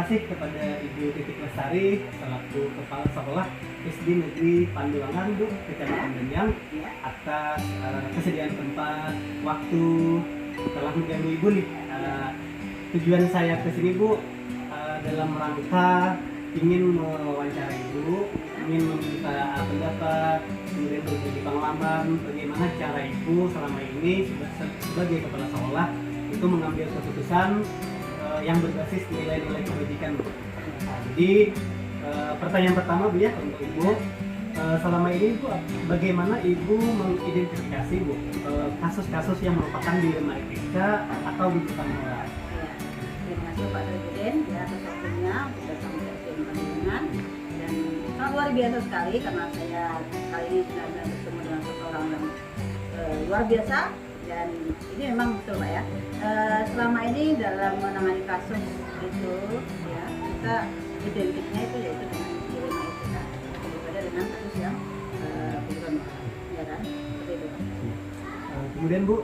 kasih kepada Ibu Titik Lestari selaku Kepala Sekolah SD Negeri Pandulangan Bu, Kecamatan Benyang, atas kesediaan tempat, waktu, telah mengganggu Ibu nih. Tujuan saya ke sini Bu dalam rangka ingin mewawancarai Ibu, ingin meminta pendapat, kemudian berbagi pengalaman bagaimana cara Ibu selama ini sebagai kepala sekolah itu mengambil keputusan yang berbasis nilai-nilai pendidikan. Jadi pertanyaan pertama Bu ya untuk Ibu, selama ini Bu bagaimana Ibu mengidentifikasi Bu kasus-kasus yang merupakan dilema etika atau rujukan moral? Terima kasih Pak Presiden ya atas waktunya sudah sampai ke Pandangan, dan sangat luar biasa sekali karena saya kali ini benar-benar bertemu dengan seseorang yang luar biasa, dan ini memang betul Pak ya. Selama ini dalam menangani kasus itu ya kita identiknya itu yaitu dengan dilema etika daripada dengan kasus yang bukan ya kan seperti itu Pak. Kemudian Bu,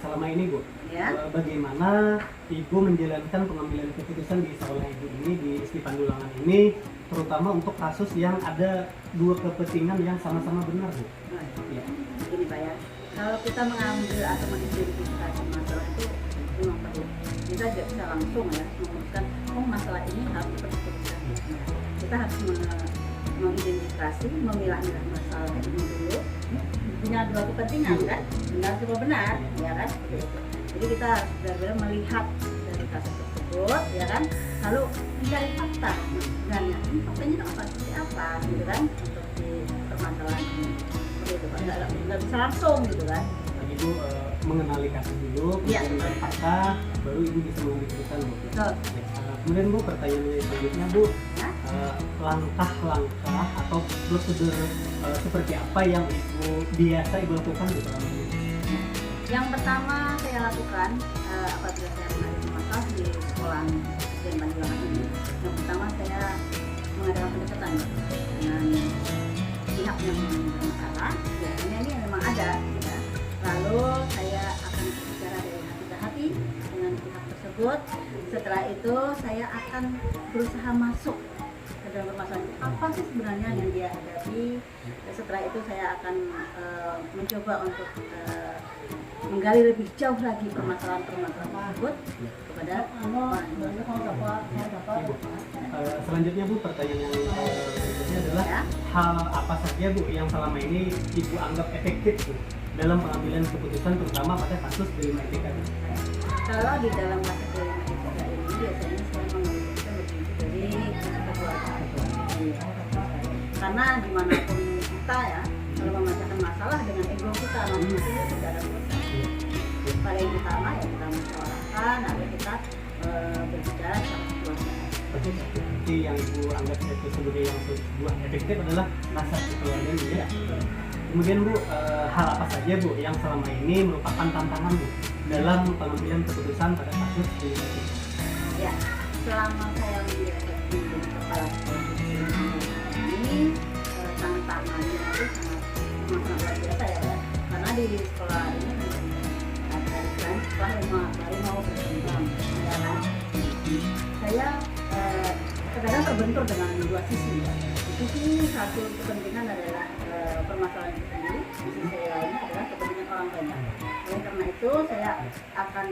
selama ini Bu, Ya. Bagaimana Ibu menjalankan pengambilan keputusan di sekolah Ibu ini di SD Pandulangan ini, terutama untuk kasus yang ada dua kepentingan yang sama-sama benar Bu? Nah, Ya. begini Pak ya, kalau kita mengambil atau mengidentifikasi masalah itu memang perlu kita tidak bisa langsung ya memutuskan masalah ini harus diperhatikan. Kita harus mengidentifikasi, memilah-milah masalah ini dulu, punya dua kepentingan kan, benar atau benar ya kan. Jadi kita harus benar-benar melihat dari kasus tersebut ya kan, lalu mencari fakta sebenarnya ini faktanya apa, seperti apa gitu kan untuk di permasalahan ini. Seperti itu Pak, nggak bisa langsung gitu kan. Ibu mengenali kasus dulu, Iya. kemudian mencari fakta, baru Ibu bisa mengambil keputusan Bu. Betul. Kemudian Bu, pertanyaan selanjutnya Bu, Ya. langkah-langkah atau prosedur seperti apa yang Ibu biasa Ibu lakukan Bu selama ini? Yang pertama saya lakukan apabila saya menghadapi masalah di sekolah dan Pandulangan ini, yang pertama saya mengadakan pendekatan dengan pihak yang bermasalah. Biasanya ini memang ada, ya. Lalu saya akan berbicara dari hati ke hati dengan pihak tersebut. Setelah itu saya akan berusaha masuk ke dalam permasalahan itu. Apa sih sebenarnya yang dia hadapi? Setelah itu saya akan mencoba untuk menggali lebih jauh lagi permasalahan-permasalahan tersebut kepada selanjutnya Bu, pertanyaan yang berikutnya adalah Ya. hal apa saja Bu yang selama ini Ibu anggap efektif Bu dalam pengambilan keputusan terutama pada kasus dilema etika Bu? Kalau di dalam kasus dilema etika ini biasanya saya mengambil lebih dari keluarga, karena dimanapun kita ya kalau memecahkan masalah dengan ego kita nanti itu tidak ada selesai. Paling utama ya kita musyawarahkan, lalu kita berbicara sama keluarga. Jadi yang Ibu anggap itu sebagai yang sebuah efektif adalah rasa kekeluargaan Bu ya. Kemudian Bu, hal apa saja Bu yang selama ini merupakan tantangan Bu dalam pengambilan keputusan pada kasus dilema etika? Ya, selama saya menjadi kepala sekolah ini tantangannya itu sangat luar biasa ya, karena di sekolah ini ada sekolah mau berkembang ya kan. Saya kadang terbentur dengan dua sisi ya. Di sisi satu kepentingan adalah permasalahan itu sendiri, di sisi lainnya adalah kepentingan orang banyak. Oleh karena itu saya akan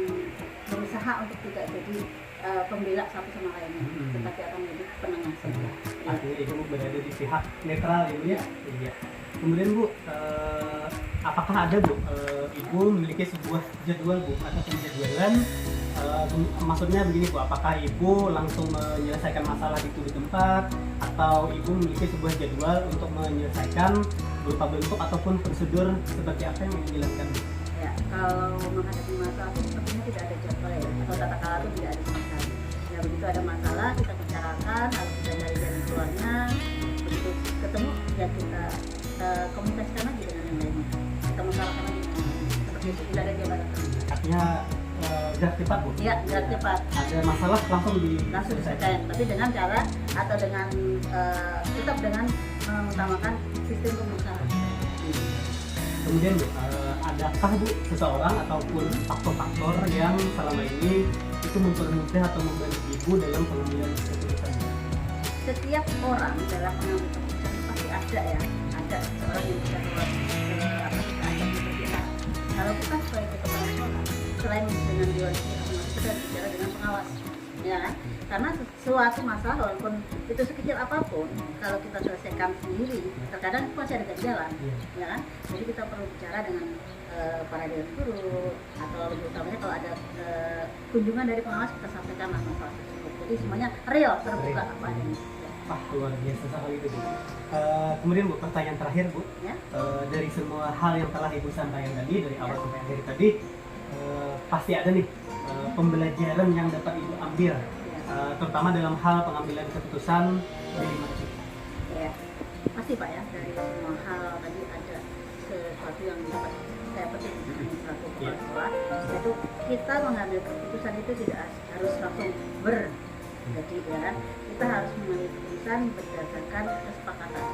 berusaha untuk tidak jadi pembela satu sama lainnya, tetapi akan menjadi penengah saja. Artinya Ibu berada di pihak netral Ibu ya. Iya. Kemudian Bu, apakah ada Bu Ibu memiliki sebuah jadwal Bu atau penjadwalan? Maksudnya begini Bu, apakah Ibu langsung menyelesaikan masalah itu di tempat atau Ibu memiliki sebuah jadwal untuk menyelesaikan berupa bentuk ataupun prosedur seperti apa yang dijalankan Bu? Ya, kalau menghadapi masalah itu sepertinya tidak ada jadwal ya, atau tata cara itu tidak ada sama sekali. Ya begitu ada masalah kita bicarakan, lalu kita cari jalan keluarnya. Begitu ketemu ya kita komunikasikan lagi dengan yang lainnya. Kita musyawarahkan lagi dengan yang lainnya. Seperti itu tidak ada jabatan. Artinya gerak cepat Bu? Iya, gerak cepat. Ada masalah langsung Langsung diselesaikan, tapi dengan cara atau dengan tetap dengan mengutamakan sistem pemeriksaan. Kemudian Bu, adakah Bu seseorang ataupun faktor-faktor yang selama ini itu mempermudah atau membantu ibu dalam pengambilan keputusan? Setiap orang dalam pengambil keputusan itu pasti ada ya, ada seorang yang bisa keluar apa kita ada berbicara. Kalau kita sebagai kepala sekolah, selain dengan dewan kita bicara dengan pengawas, ya kan? Karena suatu masalah walaupun itu sekecil apapun, kalau kita selesaikan sendiri, terkadang itu masih ada jalan, ya kan? Jadi kita perlu bicara dengan para dewan guru, atau lebih utamanya kalau ada kunjungan dari pengawas, kita sampaikan masalah tersebut. Jadi semuanya real, terbuka apa adanya. Wah, luar biasa sekali itu, Bu. Kemudian Bu, pertanyaan terakhir, Bu. Ya? Dari semua hal yang telah Ibu sampaikan tadi, dari awal sampai akhir tadi, pasti ada nih pembelajaran yang dapat Ibu ambil, terutama dalam hal pengambilan keputusan di Limaetika. Ya, pasti Pak ya, dari semua hal tadi ada sesuatu yang dapat saya petik selaku kepala sekolah, yaitu kita mengambil keputusan itu tidak harus langsung jadi ya kan, kita harus mengambil keputusan berdasarkan kesepakatan.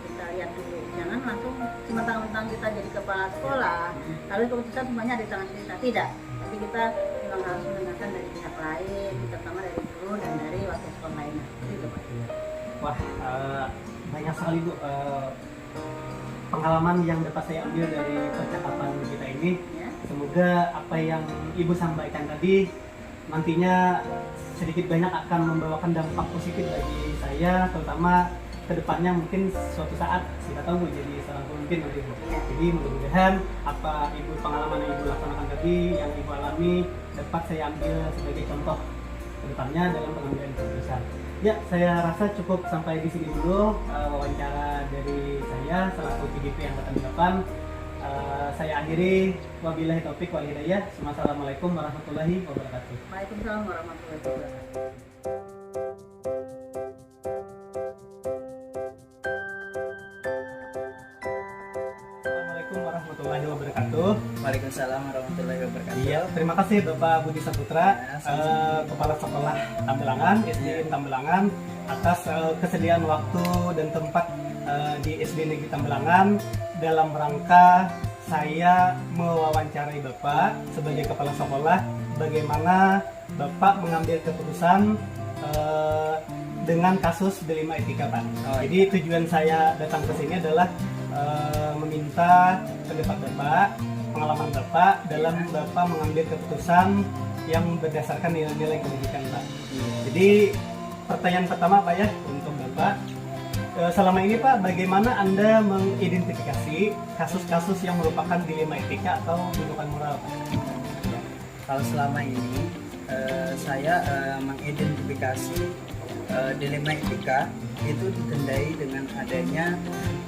Kita lihat dulu, jangan langsung mentang-mentang kita jadi kepala sekolah lalu keputusan semuanya ada di tangan kita, tidak. Tapi kita memang harus mendengarkan dari pihak lain, terutama dari guru dan dari wakil sekolah lainnya. Itu Pak. Wah, banyak sekali Bu pengalaman yang dapat saya ambil dari percakapan kita ini. Ya. Semoga apa yang Ibu sampaikan tadi nantinya sedikit banyak akan membawakan dampak positif bagi saya, terutama kedepannya mungkin suatu saat kita tahu Bu jadi seorang pemimpin nanti Bu. Jadi mudah-mudahan apa pengalaman yang Ibu laksanakan tadi, yang Ibu alami dapat saya ambil sebagai contoh kedepannya dalam pengambilan keputusan. Ya, saya rasa cukup sampai di sini dulu wawancara dari saya selaku PDP Angkatan 8. Saya akhiri, wabillahi taufik wal hidayah. Wassalamualaikum warahmatullahi wabarakatuh. Waalaikumsalam warahmatullahi wabarakatuh. Assalamualaikum warahmatullahi wabarakatuh. Waalaikumsalam warahmatullahi wabarakatuh. Iya, terima kasih Bapak Budi Saputra, Kepala Sekolah Tambelangan, SD Tambelangan, atas kesediaan waktu dan tempat di SD Negeri Tambelangan dalam rangka saya mewawancarai Bapak sebagai Kepala Sekolah bagaimana Bapak mengambil keputusan dengan kasus di Limaetika, Pak. Jadi tujuan saya datang ke sini adalah meminta pendapat Bapak, pengalaman Bapak dalam Bapak mengambil keputusan yang berdasarkan nilai-nilai pendidikan, Pak. Jadi pertanyaan pertama Pak ya untuk Bapak, selama ini Pak bagaimana Anda mengidentifikasi kasus-kasus yang merupakan dilema etika atau bujukan moral, Pak? Kalau selama ini saya mengidentifikasi dilema etika itu ditandai dengan adanya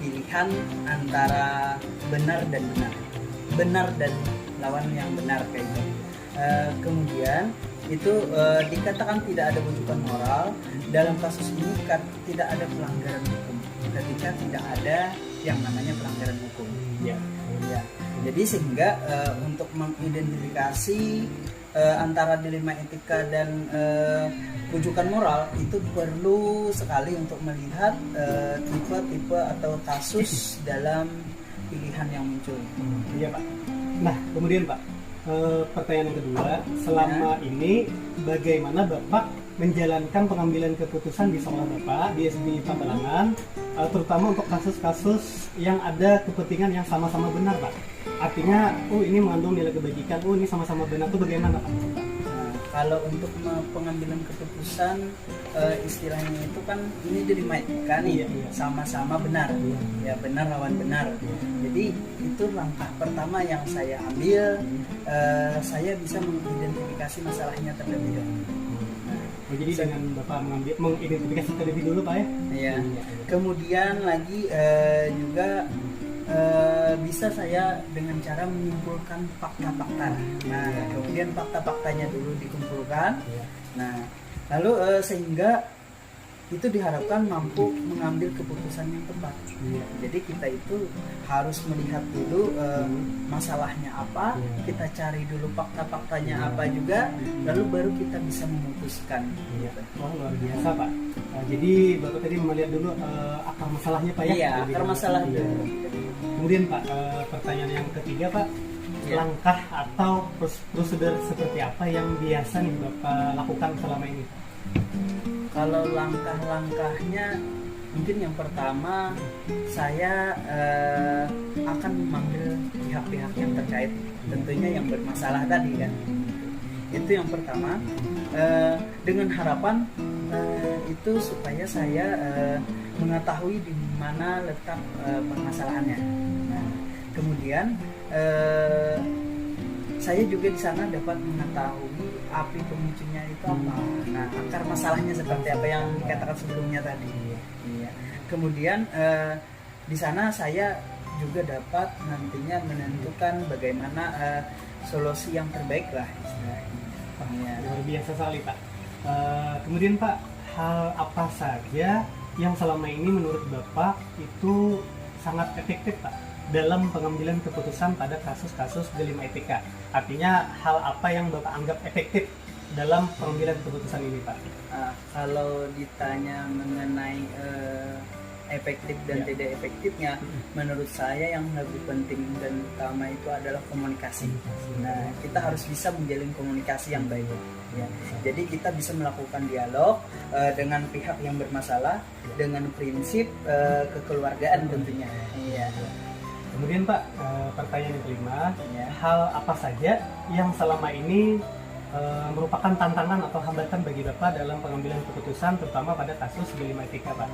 pilihan antara benar dan benar dan lawan yang benar kayak gitu. Kemudian itu dikatakan tidak ada bujukan moral dalam kasus ini tidak ada pelanggaran hukum ketika tidak ada yang namanya pelanggaran hukum. Ya. Jadi sehingga untuk mengidentifikasi antara dilema etika dan bujukan moral itu perlu sekali untuk melihat tipe-tipe atau kasus dalam pilihan yang muncul. Iya Pak. Nah kemudian Pak, pertanyaan yang kedua, selama ini bagaimana Bapak menjalankan pengambilan keputusan di sekolah Bapak di SD Tambelangan, terutama untuk kasus-kasus yang ada kepentingan yang sama-sama benar, Pak. Artinya, ini mengandung nilai kebajikan, ini sama-sama benar, itu bagaimana, Pak? Nah, kalau untuk pengambilan keputusan, istilahnya itu kan ini dilematika nih, sama-sama benar, ya benar lawan benar. Jadi itu langkah pertama yang saya ambil, saya bisa mengidentifikasi masalahnya terlebih dahulu. Jadi dengan Bapak mengidentifikasi terlebih dulu Pak ya? Iya. Kemudian lagi juga bisa saya dengan cara menyimpulkan fakta-fakta. Nah, kemudian fakta-faktanya dulu dikumpulkan. Nah, lalu sehingga itu diharapkan mampu mengambil keputusan yang tepat. Jadi kita itu harus melihat dulu masalahnya apa, kita cari dulu fakta-faktanya apa juga, lalu baru kita bisa memutuskan. Wah, luar biasa Pak. Jadi Bapak tadi melihat dulu akar masalahnya Pak ya? Iya, akar masalahnya. Kemudian Pak, pertanyaan yang ketiga Pak, Ya. langkah atau prosedur seperti apa yang biasa nih Bapak lakukan selama ini? Kalau langkah-langkahnya mungkin yang pertama saya akan memanggil pihak-pihak yang terkait, tentunya yang bermasalah tadi kan. Itu yang pertama, dengan harapan itu supaya saya mengetahui di mana letak permasalahannya. Nah, kemudian saya juga di sana dapat mengetahui api pemicunya itu apa. Nah, akar masalahnya seperti apa yang dikatakan sebelumnya tadi. Iya. Kemudian di sana saya juga dapat nantinya menentukan bagaimana solusi yang terbaik lah istilahnya. Iya. Luar biasa sekali Pak. Kemudian Pak, hal apa saja yang selama ini menurut Bapak itu sangat efektif Pak dalam pengambilan keputusan pada kasus-kasus dilema etika? Artinya hal apa yang Bapak anggap efektif dalam pengambilan keputusan ini Pak? Kalau ditanya mengenai efektif dan Ya. tidak efektifnya, menurut saya yang lebih penting dan utama itu adalah komunikasi. Nah, kita harus bisa menjalin komunikasi yang baik. Ya. Jadi kita bisa melakukan dialog dengan pihak yang bermasalah dengan prinsip kekeluargaan tentunya. Iya. Kemudian Pak, pertanyaan yang kelima, Ya. hal apa saja yang selama ini merupakan tantangan atau hambatan bagi Bapak dalam pengambilan keputusan, terutama pada kasus dilema etika Pak?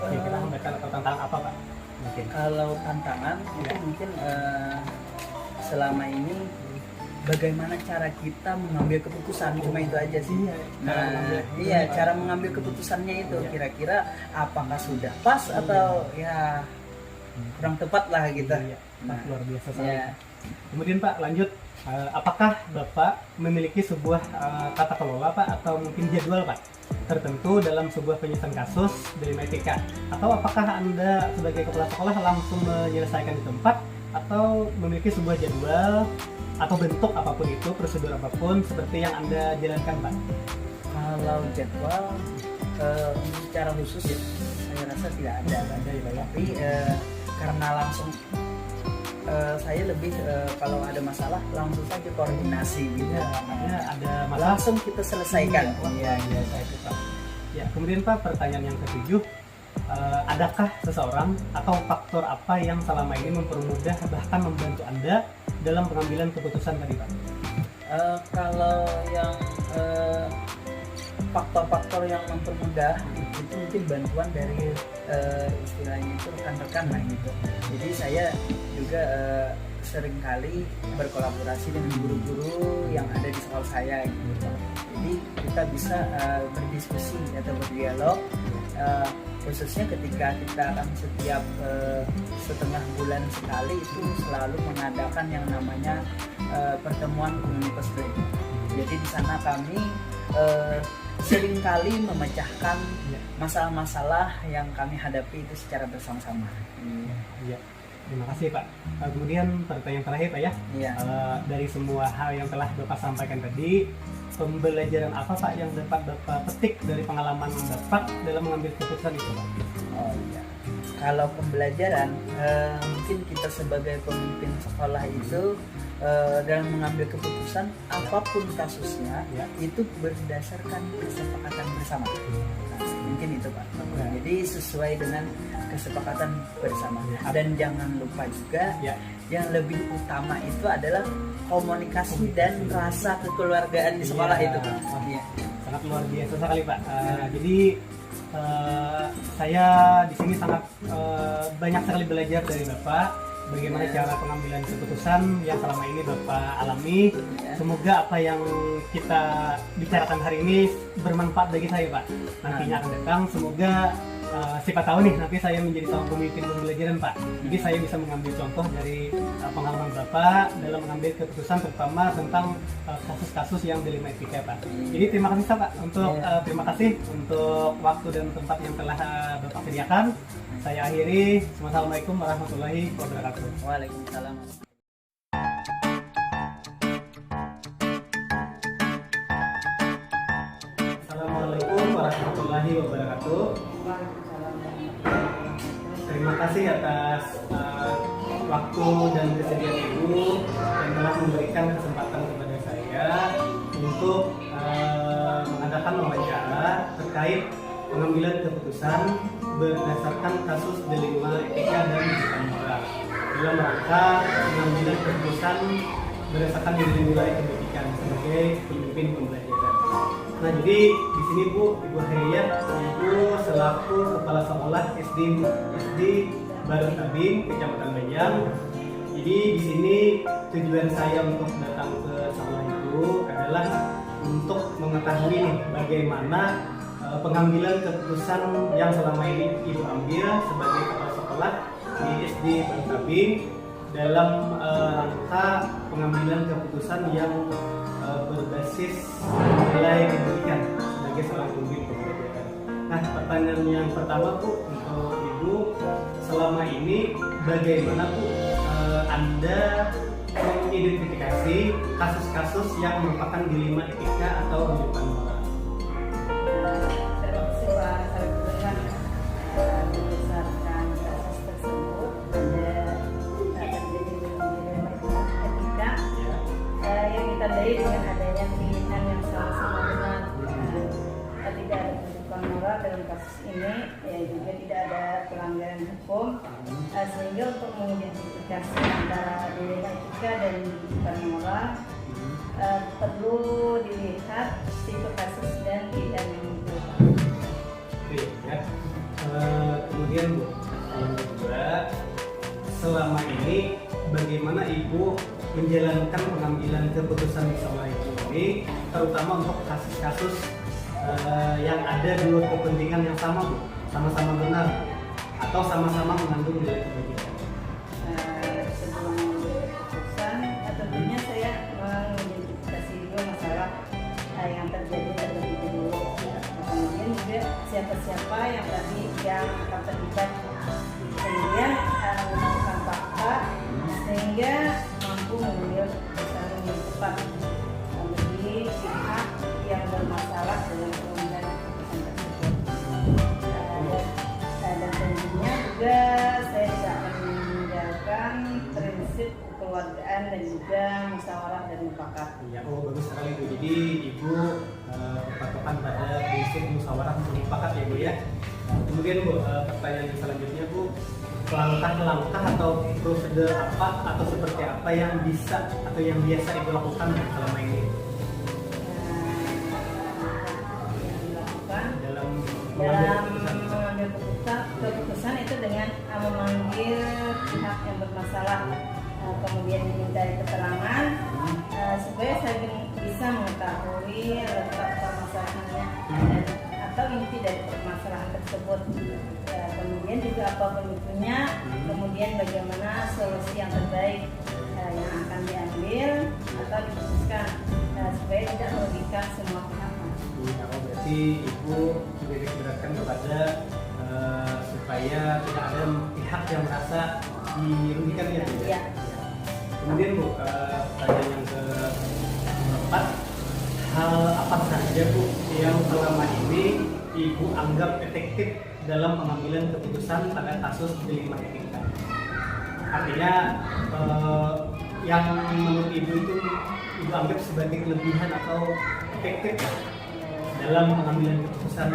Kira-kira hambatan atau tantangan apa Pak? Mungkin. Kalau tantangan itu mungkin selama ini bagaimana cara kita mengambil keputusan, cuma itu aja sih. Iya, Cara mengambil keputusannya itu Iya. kira-kira apakah sudah pas atau ya kurang tepat lah gitu. Iya, Pak, luar biasa sekali. Ya. Kemudian Pak, lanjut, apakah Bapak memiliki sebuah tata kelola Pak atau mungkin jadwal Pak tertentu dalam sebuah penyelesaian kasus dilema etika? Atau apakah Anda sebagai kepala sekolah langsung menyelesaikan di tempat atau memiliki sebuah jadwal atau bentuk apapun itu, prosedur apapun seperti yang Anda jalankan Pak? Kalau jadwal secara khusus ya, saya rasa tidak ada. Ada ya Pak ya? Tapi karena langsung saya lebih kalau ada masalah langsung saja koordinasi gitu. Ya, makanya ada masalah. Langsung kita selesaikan. Iya, saya itu Pak. Ya, kemudian Pak, pertanyaan yang ketujuh, adakah seseorang atau faktor apa yang selama ini mempermudah bahkan membantu Anda dalam pengambilan keputusan tadi Pak? Kalau yang faktor-faktor yang mempermudah itu mungkin bantuan dari istilahnya itu rekan-rekan lah gitu. Jadi saya juga seringkali berkolaborasi dengan guru-guru yang ada di sekolah saya gitu. Jadi kita bisa berdiskusi atau berdialog, khususnya ketika kita akan setiap setengah bulan sekali itu selalu mengadakan yang namanya pertemuan komunitas belajar. Jadi di sana kami seringkali memecahkan masalah-masalah yang kami hadapi itu secara bersama-sama. Iya. Terima kasih Pak. Kemudian pertanyaan terakhir Pak ya. Iya. Dari semua hal yang telah Bapak sampaikan tadi, pembelajaran apa Pak yang dapat Bapak petik dari pengalaman Bapak dalam mengambil keputusan itu Pak? Oh iya. Kalau pembelajaran, mungkin kita sebagai pemimpin sekolah itu dalam mengambil keputusan apapun kasusnya Ya. itu berdasarkan kesepakatan bersama. Nah, mungkin itu Pak. Ya. Jadi sesuai dengan kesepakatan bersama. Ya. Dan jangan lupa juga Ya. yang lebih utama itu adalah komunikasi dan rasa kekeluargaan di sekolah Iya. itu Pak. Wah, Iya. sangat luar biasa sekali Pak. Jadi saya di sini sangat banyak sekali belajar dari Bapak bagaimana cara pengambilan keputusan yang selama ini Bapak alami. Ya. Semoga apa yang kita bicarakan hari ini bermanfaat bagi saya Pak. Nantinya akan datang, semoga siapa tahu nih nanti saya menjadi seorang pemimpin pembelajaran Pak. Jadi saya bisa mengambil contoh dari pengalaman Bapak dalam mengambil keputusan terutama tentang kasus-kasus yang dilema etika Pak. Jadi terima kasih Pak terima kasih untuk waktu dan tempat yang telah Bapak sediakan. Saya akhiri. Wassalamualaikum warahmatullahi wabarakatuh. Waalaikumsalam. Assalamualaikum warahmatullahi wabarakatuh. Terima kasih atas waktu dan kesediaan Ibu yang telah memberikan kesempatan kepada saya untuk mengadakan wawancara terkait pengambilan keputusan berdasarkan kasus dilema etika dan bukan moral dalam rangka pengambilan keputusan berdasarkan nilai pendidikan sebagai pemimpin pembelajaran. Nah, jadi di sini Ibu Heriat, Ibu selaku kepala sekolah SD Baru Tabing, Kecamatan Banjar. Jadi di sini tujuan saya untuk datang ke sekolah itu adalah untuk mengetahui nih bagaimana pengambilan keputusan yang selama ini Ibu ambil sebagai kepala sekolah di SD Baru Tabing dalam rangka pengambilan keputusan yang berbasis nilai pendidikan sebagai seorang pemimpin pembelajaran. Nah, pertanyaan yang pertama Bu untuk Ibu, selama ini bagaimana Bu Anda mengidentifikasi kasus-kasus yang merupakan dilema etika atau penyimpangan moral? Terima kasih Pak Sarifudin. Berdasarkan kasus tersebut ada terjadi dilema etika yang ditandai dengan adanya pilihan yang sama-sama benar. Tidak ada penyimpangan moral dalam kasus ini, ya juga tidak ada pelanggaran hukum, sehingga untuk mengidentifikasi antara dilema etika dan penyimpangan moral perlu dilihat tipe kasus dan tidak menunjukkan. Oke, ya. Kemudian Bu, yang kedua, selama ini bagaimana Ibu menjalankan pengambilan keputusan di sekolah Ibu ini, terutama untuk kasus-kasus yang ada dua kepentingan yang sama Bu, sama-sama benar atau sama-sama mengandung nilai kebaikan. Sebelum mengambil keputusan, tentunya saya mengidentifikasi dulu masalah yang terjadi terlebih dahulu. Kemudian juga siapa-siapa yang tadi yang akan terlibat, kemudian menentukan fakta sehingga mampu mengambil keputusan yang tepat bagi pihak yang bermasalah dengan pengambilan keputusan tersebut. Dan tentunya juga saya tidak akan meninggalkan prinsip kekeluargaan dan juga musyawarah dan mufakat. Ya, bagus sekali Bu. Jadi Ibu berpatokan pada prinsip musyawarah dan mufakat ya Bu ya. Kemudian Bu, pertanyaan yang selanjutnya Bu, langkah-langkah atau prosedur apa atau seperti apa yang bisa atau yang biasa Ibu lakukan selama ini Yang dilakukan dalam mengambil keputusan itu dengan memanggil pihak yang bermasalah, kemudian dimintai keterangan supaya saya bisa mengetahui letak permasalahannya dan atau inti dari permasalahan tersebut. Kemudian juga apa pemicunya, kemudian bagaimana solusi yang terbaik yang akan diambil atau diputuskan supaya tidak merugikan semua pihak. Berarti Ibu menitik beratkan kepada supaya tidak ada pihak yang merasa dirugikan ya Bu. Ya. Kemudian Bu, pertanyaan yang keempat, hal apa saja Bu yang selama ini Ibu anggap efektif dalam pengambilan keputusan pada kasus dilema etika? Artinya yang menurut Ibu itu Ibu anggap sebagai kelebihan atau efektif dalam pengambilan keputusan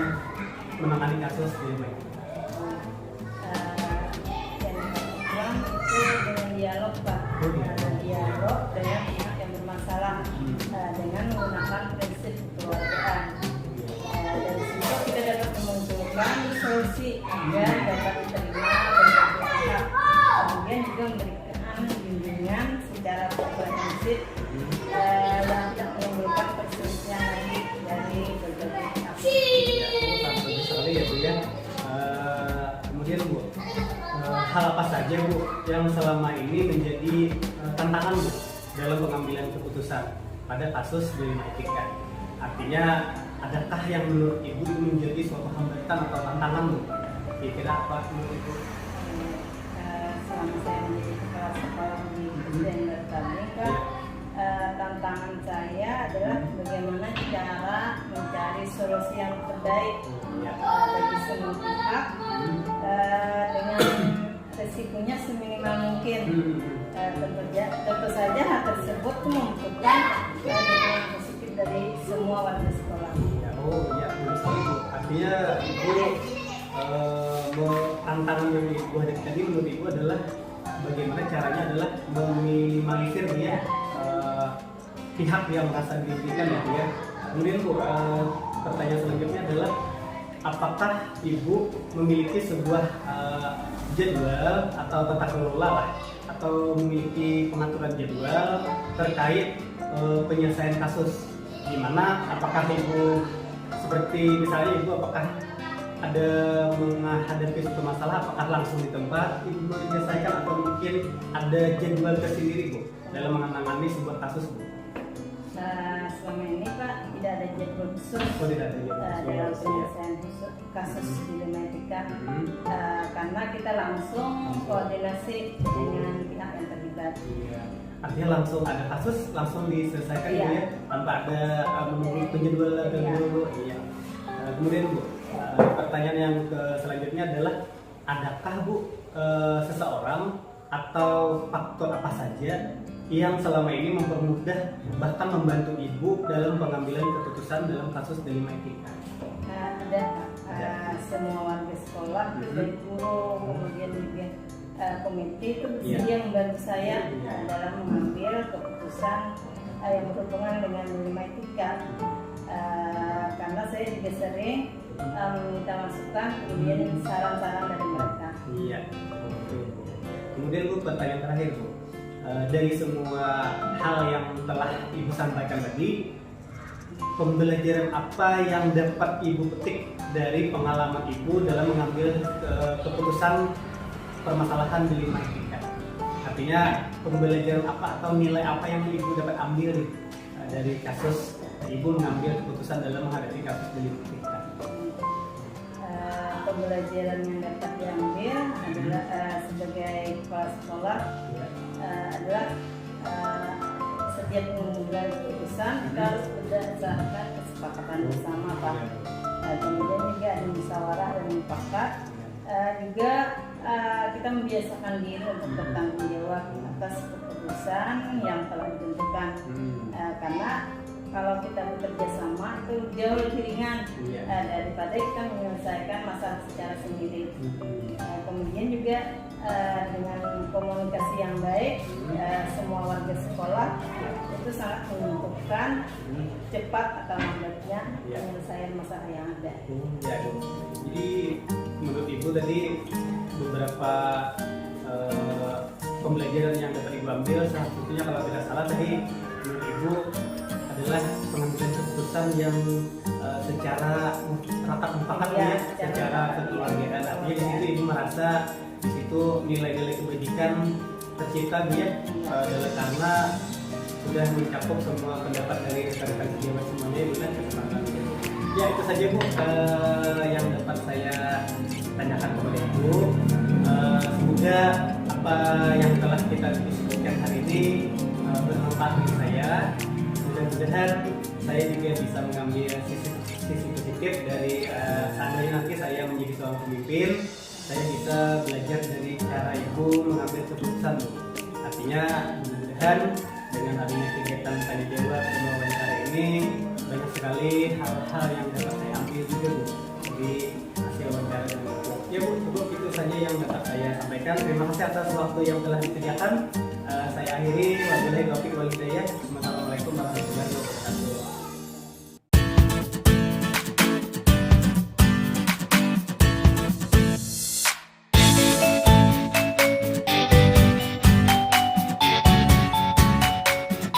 menangani kasus dilema etika. Yang itu dengan dialog Pak, dialog dengan pihak yang bermasalah dengan menggunakan prinsip kekeluargaan. Dari situ kita dapat memunculkan solusi agar dapat diterima berbagai pihak. Kemudian juga memberikan bimbingan secara komprehensif yang tidak menimbulkan perselisihan lagi dari berbagai pihak. Bagus sekali ya Bu ya. Kemudian Bu, hal apa saja Bu yang selama ini menjadi tantangan Bu dalam pengambilan keputusan pada kasus dilema etika? Artinya adakah yang menurut Ibu itu menjadi suatu hambatan atau tantangan Bu? Kira-kira apa menurut Ibu? Selama saya menjadi kepala sekolah di SD Baru Tabing kan, tantangan saya adalah bagaimana cara mencari solusi yang terbaik bagi semua pihak dengan risikonya seminimal mungkin. Hmm. Tentu saja hal tersebut membutuhkan dukungan positif dari semua warga sekolah. Ya, oh iya, benar sekali Bu. Artinya Ibu tantangan yang Ibu hadapi tadi menurut Ibu adalah bagaimana caranya adalah meminimalisir dia pihak yang merasa dirugikan ya Bu ya. Kemudian Bu, pertanyaan selanjutnya adalah apakah Ibu memiliki sebuah jadwal atau tata kelola lah, atau memiliki pengaturan jadwal terkait penyelesaian kasus, di mana apakah Ibu seperti misalnya Ibu apakah ada menghadapi suatu masalah, apakah langsung di tempat Ibu menyelesaikan atau mungkin ada jadwal tersendiri Bu dalam menangani sebuah kasus Bu? Nah, selama ini Pak tidak ada jadwal khusus Oh, tidak ada jadwal dalam khusus, ya. penyelesaian kasus di Dilemetika, karena kita langsung koordinasi dengan pihak yang terlibat. Iya. Artinya langsung ada kasus langsung diselesaikan Iya. Bu ya, tanpa ada menunggu penjadwalan dulu. Iya. Kemudian Bu, pertanyaan yang selanjutnya adalah adakah Bu seseorang atau faktor apa saja yang selama ini mempermudah bahkan membantu Ibu dalam pengambilan keputusan dalam kasus Dilemetika? Ada semua warga sekolah, dari guru, kemudian juga komite itu bersedia membantu saya dalam mengambil keputusan yang berhubungan dengan Dilemetika. Karena saya juga sering meminta masukan, kemudian saran-saran dari mereka. Iya, oke. Kemudian Bu, pertanyaan terakhir Bu, dari semua hal yang telah Ibu sampaikan tadi, pembelajaran apa yang dapat Ibu petik dari pengalaman Ibu dalam mengambil keputusan permasalahan Dilemetika? Artinya pembelajaran apa atau nilai apa yang Ibu dapat ambil dari kasus Ibu mengambil keputusan dalam menghadapi kasus Dilemetika? Pembelajaran yang dapat diambil adalah sebagai kepala sekolah adalah setiap mengambil keputusan kita harus berdasarkan kesepakatan bersama Pak. Kemudian juga ada musyawarah dan mufakat. Juga kita membiasakan diri untuk bertanggung jawab atas keputusan yang telah ditentukan. Karena kalau kita bekerja sama itu jauh lebih ringan daripada kita menyelesaikan masalah secara sendiri. Kemudian juga dengan komunikasi yang baik, semua warga sekolah itu sangat menentukan cepat atau lambatnya penyelesaian masalah yang ada. Ya, jadi menurut Ibu tadi beberapa pembelajaran yang dapat Ibu ambil, salah satunya kalau tidak salah tadi menurut Ibu adalah pengambilan keputusan yang secara rapat mufakat secara kekeluargaan. Artinya di situ Ibu merasa di situ nilai-nilai kebajikan tercipta dia adalah karena sudah mencakup semua pendapat dari rekan-rekan sejawat semuanya Ibu dan kesempatan. Ya itu saja Bu yang dapat saya tanyakan kepada Ibu. Semoga apa yang telah kita diskusikan hari ini bermanfaat bagi saya. Mudah-mudahan saya juga bisa mengambil sisi positif dari seandainya nanti saya menjadi seorang pemimpin, saya bisa belajar dari cara Ibu mengambil keputusan Bu. Artinya mudah-mudahan dengan adanya kegiatan tanya jawab dan wawancara ini banyak sekali hal-hal yang dapat saya ambil juga Bu dari hasil wawancara dengan Ibu. Ya Bu, cukup itu saja yang dapat saya sampaikan. Terima kasih atas waktu yang telah disediakan. Saya akhiri, wabillahi taufiq wal hidayah. Wassalamualaikum warahmatullahi wabarakatuh.